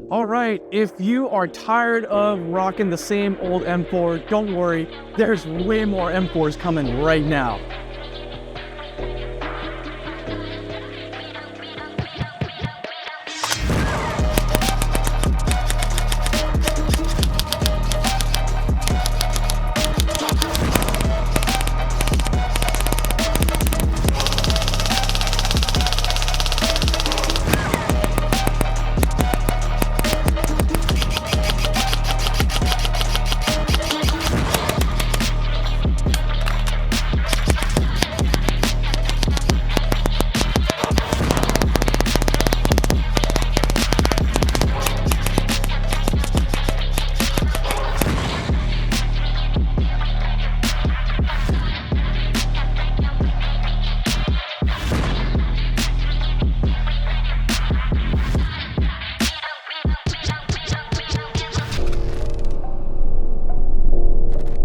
All right, if you are tired of rocking the same old M4, don't worry, there's way more M4s coming right now.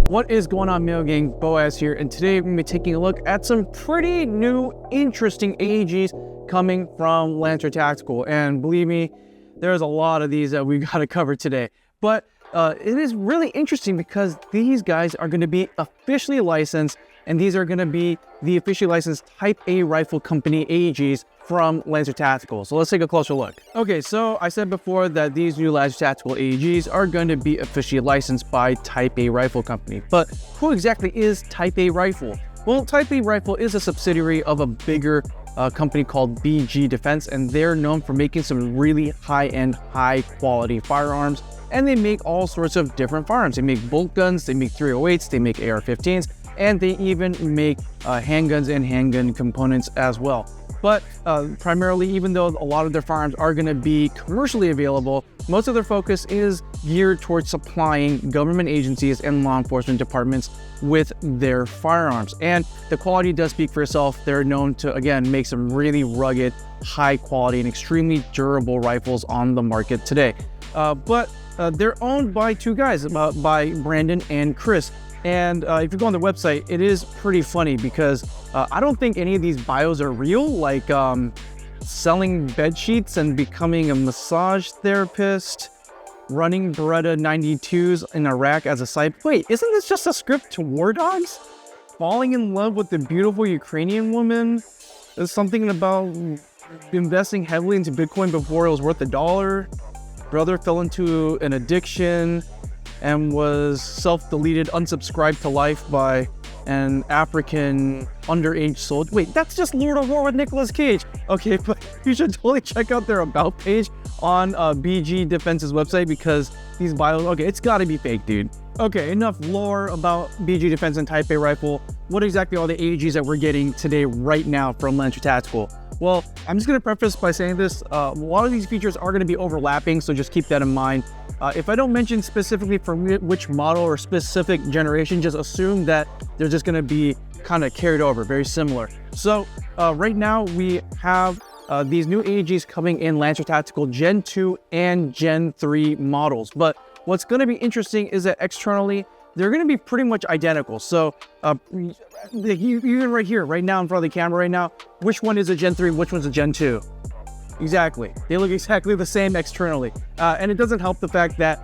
What is going on, Mail Gang? Boaz here, and today we're going to be taking a look at some pretty new, interesting AEGs coming from Lancer Tactical. And believe me, there's a lot of these that we've got to cover today. But it is really interesting because these guys are going to be officially licensed, and these are going to be the officially licensed Type A rifle company AEGs from Lancer Tactical. So let's take a closer look. Okay, so I said before that these new Lancer Tactical AEGs are going to be officially licensed by Type A Rifle Company. But who exactly is Type A Rifle? Well, Type A Rifle is a subsidiary of a bigger company called BG Defense, and they're known for making some really high-end, high-quality firearms. And they make all sorts of different firearms. They make bolt guns, they make 308s, they make AR-15s, and they even make handguns and handgun components as well. But primarily, even though a lot of their firearms are going to be commercially available, most of their focus is geared towards supplying government agencies and law enforcement departments with their firearms. And the quality does speak for itself. They're known to, again, make some really rugged, high quality, and extremely durable rifles on the market today. But they're owned by two guys, by Brandon and Chris. And if you go on their website, it is pretty funny because I don't think any of these bios are real, like selling bed sheets and becoming a massage therapist, running Beretta 92s in Iraq as a side. Wait, isn't this just a script to War Dogs? Falling in love with the beautiful Ukrainian woman? There's something about investing heavily into Bitcoin before it was worth $1. Brother fell into an addiction and was self-deleted, unsubscribed to life by an African underage soldier. Wait, that's just Lord of War with Nicolas Cage. Okay, but you should totally check out their about page on BG Defense's website because these bios, okay, it's gotta be fake, dude. Okay, enough lore about BG Defense and Type A Rifle. What exactly are the AEGs that we're getting today right now from Lancer Tactical? Well, I'm just gonna preface by saying this, a lot of these features are gonna be overlapping, so just keep that in mind. If I don't mention specifically from which model or specific generation, just assume that they're just gonna be kind of carried over, very similar. So right now we have these new AEGs coming in Lancer Tactical Gen 2 and Gen 3 models. But what's gonna be interesting is that externally, they're gonna be pretty much identical. So even right here, right now in front of the camera right now, which one is a Gen 3, which one's a Gen 2? Exactly. They look exactly the same externally. And it doesn't help the fact that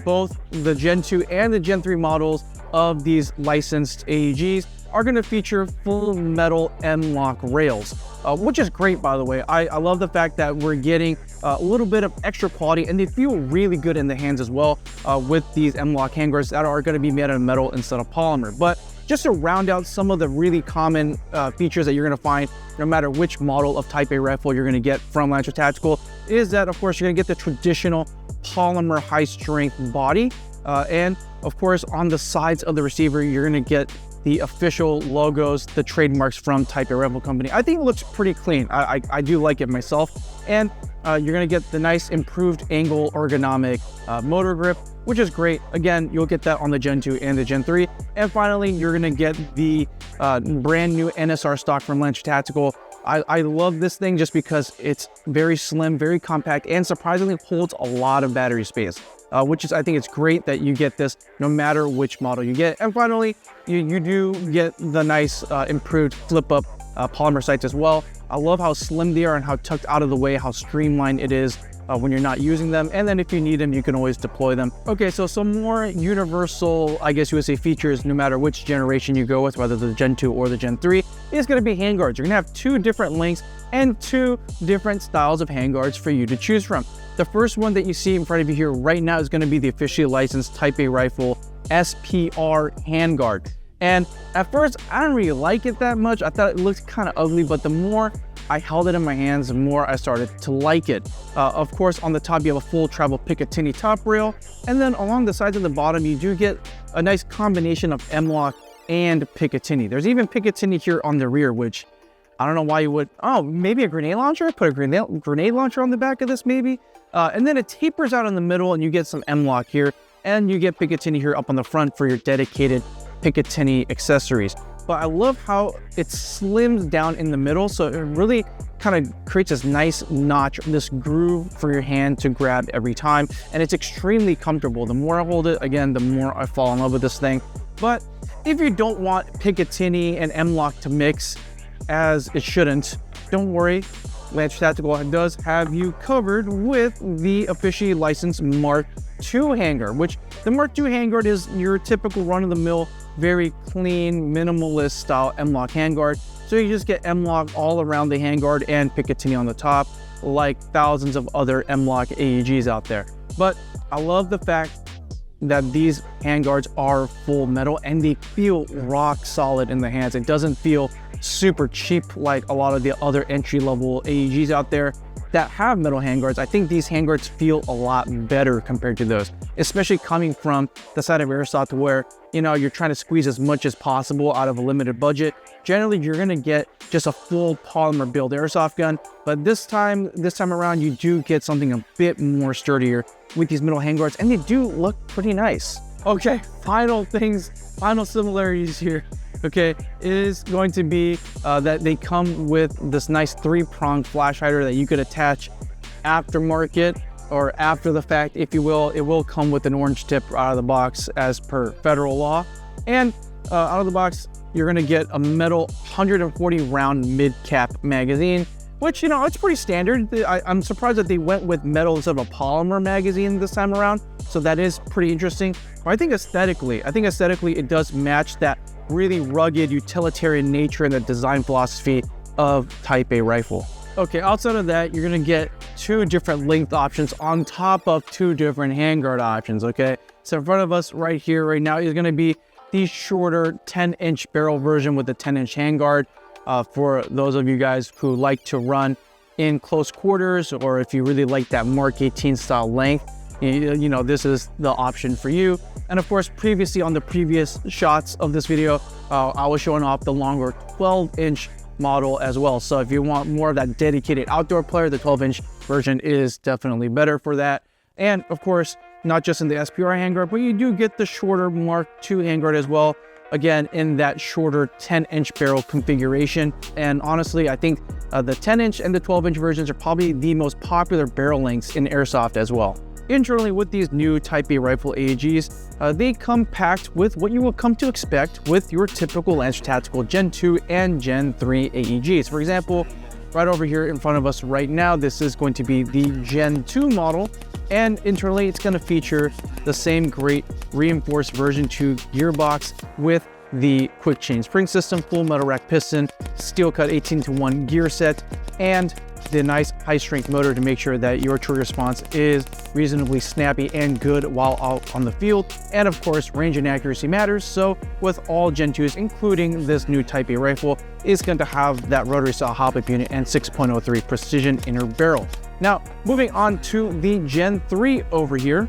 both the Gen 2 and the Gen 3 models of these licensed AEGs are going to feature full metal M-LOK rails, which is great, by the way. I love the fact that we're getting a little bit of extra quality, and they feel really good in the hands as well with these M-LOK handguards that are going to be made out of metal instead of polymer. But just to round out some of the really common features that you're going to find no matter which model of Type A rifle you're going to get from Lancer Tactical is that, of course, you're going to get the traditional polymer high-strength body. And, of course, on the sides of the receiver, you're going to get the official logos, the trademarks from Type A Rifle Company. I think it looks pretty clean. I do like it myself. And you're going to get the nice improved angle ergonomic motor grip, which is great. Again, you'll get that on the Gen 2 and the Gen 3. And finally, you're going to get the brand new NSR stock from Lancer Tactical. I love this thing just because it's very slim, very compact, and surprisingly holds a lot of battery space, which is, I think it's great that you get this no matter which model you get. And finally, you do get the nice improved flip-up polymer sights as well. I love how slim they are and how tucked out of the way, how streamlined it is when you're not using them. And then if you need them, you can always deploy them. Okay, so some more universal, I guess you would say, features, no matter which generation you go with, whether the Gen 2 or the Gen 3, is going to be handguards. You're going to have 2 different lengths and 2 different styles of handguards for you to choose from. The first one that you see in front of you here right now is going to be the officially licensed Type A rifle SPR handguard. And at first, I didn't really like it that much. I thought it looked kind of ugly, but the more I held it in my hands, the more I started to like it. Of course, on the top, you have a full travel Picatinny top rail. And then along the sides and the bottom, you do get a nice combination of M-LOK and Picatinny. There's even Picatinny here on the rear, which I don't know why you would. Oh, maybe a grenade launcher? Put a grenade launcher on the back of this, maybe? And then it tapers out in the middle, and you get some M-LOK here. And you get Picatinny here up on the front for your dedicated Picatinny accessories. But I love how it slims down in the middle, so it really kind of creates this nice notch, this groove for your hand to grab every time, and it's extremely comfortable. The more I hold it, again, the more I fall in love with this thing. But if you don't want Picatinny and M-LOK to mix, as it shouldn't, don't worry. Lancer Tactical does have you covered with the officially licensed Mark II handguard, which the Mark II handguard is your typical run-of-the-mill, very clean, minimalist style M-LOK handguard. So you just get M-LOK all around the handguard and Picatinny on the top, like thousands of other M-LOK AEGs out there. But I love the fact that these handguards are full metal and they feel rock solid in the hands. It doesn't feel super cheap like a lot of the other entry-level AEGs out there that have metal handguards. I think these handguards feel a lot better compared to those, especially coming from the side of Airsoft where, you know, you're trying to squeeze as much as possible out of a limited budget. Generally, you're gonna get just a full polymer build Airsoft gun, but this time around, you do get something a bit more sturdier with these metal handguards, and they do look pretty nice. Okay, final similarities here, okay, is going to be that they come with this nice 3-prong flash hider that you could attach aftermarket or after the fact, if you will. It will come with an orange tip out of the box as per federal law. And out of the box, you're gonna get a metal 140 round mid-cap magazine, which, you know, it's pretty standard. I'm surprised that they went with metal instead of a polymer magazine this time around. So that is pretty interesting. But I think aesthetically, it does match that really rugged utilitarian nature and the design philosophy of Type A rifle. Okay, outside of that, you're gonna get 2 different length options on top of 2 different handguard options, okay? So in front of us right here, right now, is gonna be the shorter 10-inch barrel version with the 10-inch handguard. For those of you guys who like to run in close quarters, or if you really like that Mark 18 style length, you know, this is the option for you. And of course, previously on the previous shots of this video, I was showing off the longer 12-inch model as well. So if you want more of that dedicated outdoor player, the 12-inch version is definitely better for that. And of course, not just in the SPR handguard, but you do get the shorter Mark II handguard as well. Again, in that shorter 10-inch barrel configuration. And honestly, I think the 10-inch and the 12-inch versions are probably the most popular barrel lengths in Airsoft as well. Internally, with these new Type A rifle AEGs, they come packed with what you will come to expect with your typical Lancer Tactical Gen 2 and Gen 3 AEGs. For example, right over here in front of us right now, this is going to be the Gen 2 model, and internally it's going to feature the same great reinforced version 2 gearbox with the quick chain spring system, full metal rack piston, steel cut 18-to-1 gear set, and the nice high strength motor to make sure that your trigger response is reasonably snappy and good while out on the field. And of course, range and accuracy matters. So with all Gen 2s, including this new Type A rifle, is going to have that rotary style hop-up unit and 6.03 precision inner barrel. Now, moving on to the Gen 3 over here.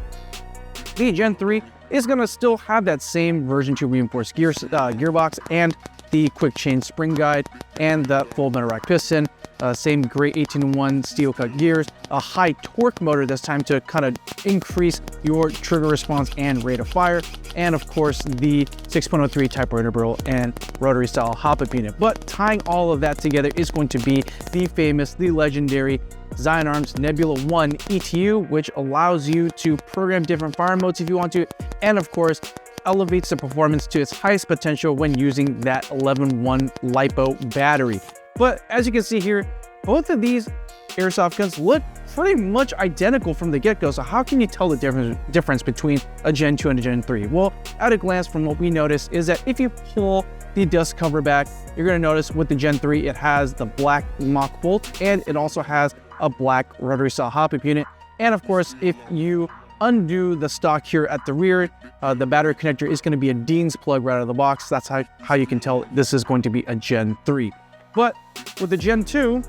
The Gen 3 is going to still have that same version 2 reinforced gearbox and the quick chain spring guide and the full metal rack piston. Same great 18-to-1 steel cut gears, a high torque motor this time to kind of increase your trigger response and rate of fire, and of course the 6.03 Type inner barrel and rotary style hop-up unit. But tying all of that together is going to be the famous, the legendary Zion Arms Nebula 1 ETU, which allows you to program different fire modes if you want to, and of course elevates the performance to its highest potential when using that 11-1 LiPo battery. But as you can see here, both of these airsoft guns look pretty much identical from the get-go, so how can you tell the difference between a Gen 2 and a Gen 3? Well, at a glance from what we noticed is that if you pull the dust cover back, you're going to notice with the Gen 3, it has the black mock bolt, and it also has a black rotary style hop-up unit. And of course, if you undo the stock here at the rear, the battery connector is going to be a Dean's plug right out of the box. That's how you can tell this is going to be a Gen 3. But with the Gen 2,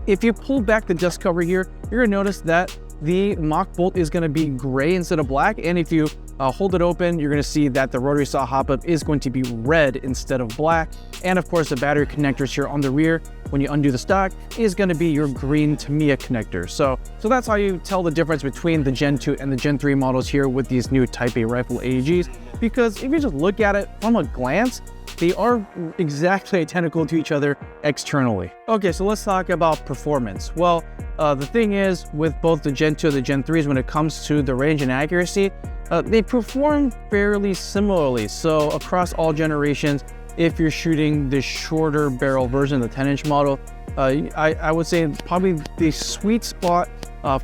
if you pull back the dust cover here, you're going to notice that the mock bolt is going to be gray instead of black. And if you hold it open, you're going to see that the rotary style hop-up is going to be red instead of black. And of course, the battery connectors here on the rear, when you undo the stock, is going to be your green Tamiya connector. So that's how you tell the difference between the Gen 2 and the Gen 3 models here with these new Type A rifle AEGs. Because if you just look at it from a glance, they are exactly identical to each other externally. Okay, so let's talk about performance. Well, the thing is with both the Gen 2 and the Gen 3s, when it comes to the range and accuracy, they perform fairly similarly. So across all generations, if you're shooting the shorter barrel version, the 10-inch model, I would say probably the sweet spot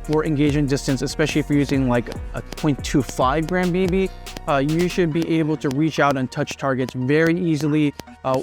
for engagement distance, especially if you're using like a 0.25 gram BB, you should be able to reach out and touch targets very easily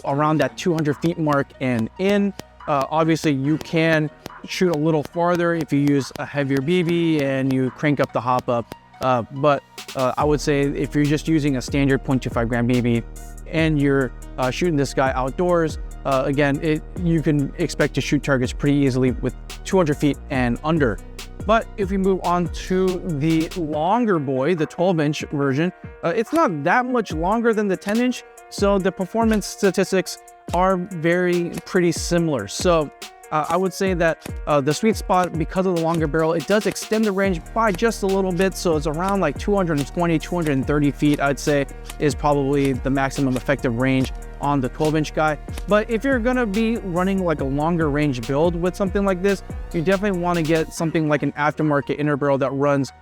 around that 200 feet mark and in. Obviously, you can shoot a little farther if you use a heavier BB and you crank up the hop up. But I would say if you're just using a standard 0.25 gram BB and you're shooting this guy outdoors, again, you can expect to shoot targets pretty easily with 200 feet and under. But if we move on to the longer boy, the 12-inch version, it's not that much longer than the 10-inch, so the performance statistics are pretty similar. So I would say that the sweet spot, because of the longer barrel, it does extend the range by just a little bit. So it's around like 220, 230 feet, I'd say, is probably the maximum effective range on the 12-inch guy. But if you're gonna be running like a longer range build with something like this, you definitely want to get something like an aftermarket inner barrel that runs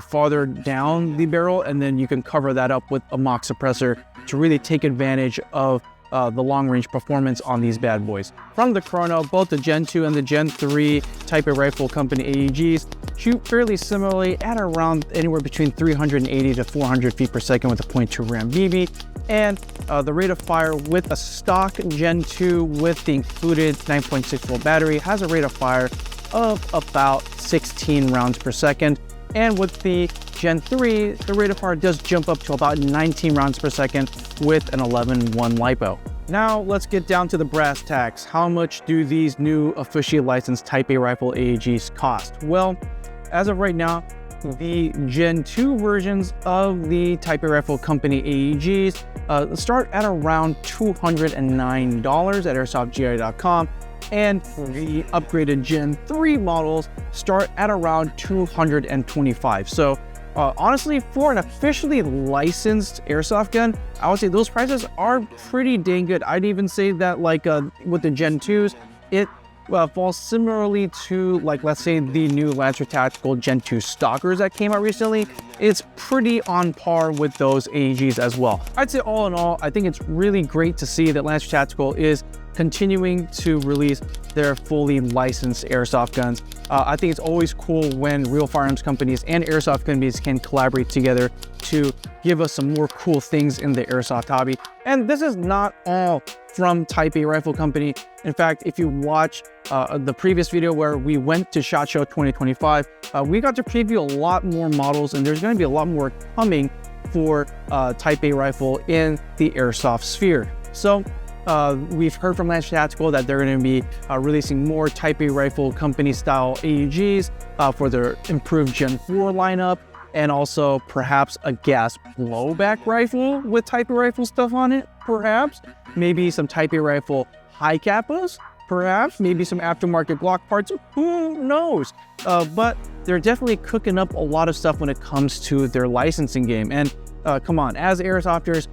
farther down the barrel, and then you can cover that up with a mock suppressor to really take advantage of the long-range performance on these bad boys. From the chrono, both the Gen 2 and the Gen 3 Type A rifle company AEGs shoot fairly similarly at around anywhere between 380 to 400 feet per second with a 0.2 gram BB. And the rate of fire with a stock Gen 2 with the included 9.6 volt battery has a rate of fire of about 16 rounds per second. And with the Gen 3, the rate of fire does jump up to about 19 rounds per second with an 11.1 LiPo. Now let's get down to the brass tacks. How much do these new officially licensed Type A rifle AEGs cost? Well, as of right now, the Gen 2 versions of the Type A rifle company AEGs start at around $209 at airsoftgi.com. And the upgraded Gen 3 models start at around $225. So honestly, for an officially licensed airsoft gun, I would say those prices are pretty dang good. I'd even say that like with the Gen 2s, it falls similarly to, like, let's say the new Lancer Tactical Gen 2 Stalkers that came out recently. It's pretty on par with those AEGs as well. I'd say all in all, I think it's really great to see that Lancer Tactical is continuing to release their fully licensed airsoft guns. I think it's always cool when real firearms companies and airsoft companies can collaborate together to give us some more cool things in the airsoft hobby. And this is not all from Type A Rifle Company. In fact, if you watch the previous video where we went to SHOT Show 2025, we got to preview a lot more models, and there's going to be a lot more coming for Type A Rifle in the airsoft sphere. So we've heard from Lancer Tactical that they're going to be releasing more Type A Rifle Company style AEGs for their improved Gen 4 lineup, and also perhaps a gas blowback rifle with Type A Rifle stuff on it, perhaps. Maybe some Type A Rifle high capos, perhaps. Maybe some aftermarket Glock parts, who knows? But they're definitely cooking up a lot of stuff when it comes to their licensing game. And come on, as airsofters,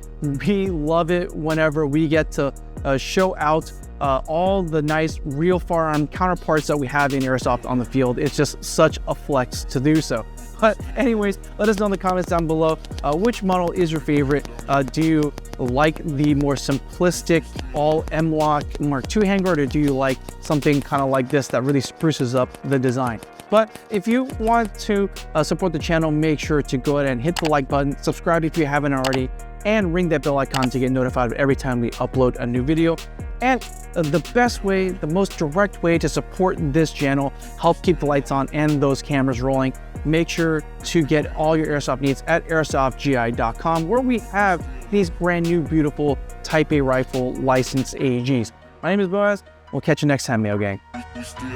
we love it whenever we get to show out all the nice real firearm counterparts that we have in airsoft on the field. It's just such a flex to do so. But anyways, let us know in the comments down below, which model is your favorite? Do you like the more simplistic all M-LOK Mark II handguard, or do you like something kind of like this that really spruces up the design? But if you want to support the channel, make sure to go ahead and hit the like button, subscribe if you haven't already, and ring that bell icon to get notified every time we upload a new video. And the best way, the most direct way to support this channel, help keep the lights on and those cameras rolling, make sure to get all your airsoft needs at airsoftgi.com, where we have these brand new, beautiful Type A rifle licensed AEGs. My name is Boaz. We'll catch you next time, Mail Gang. Still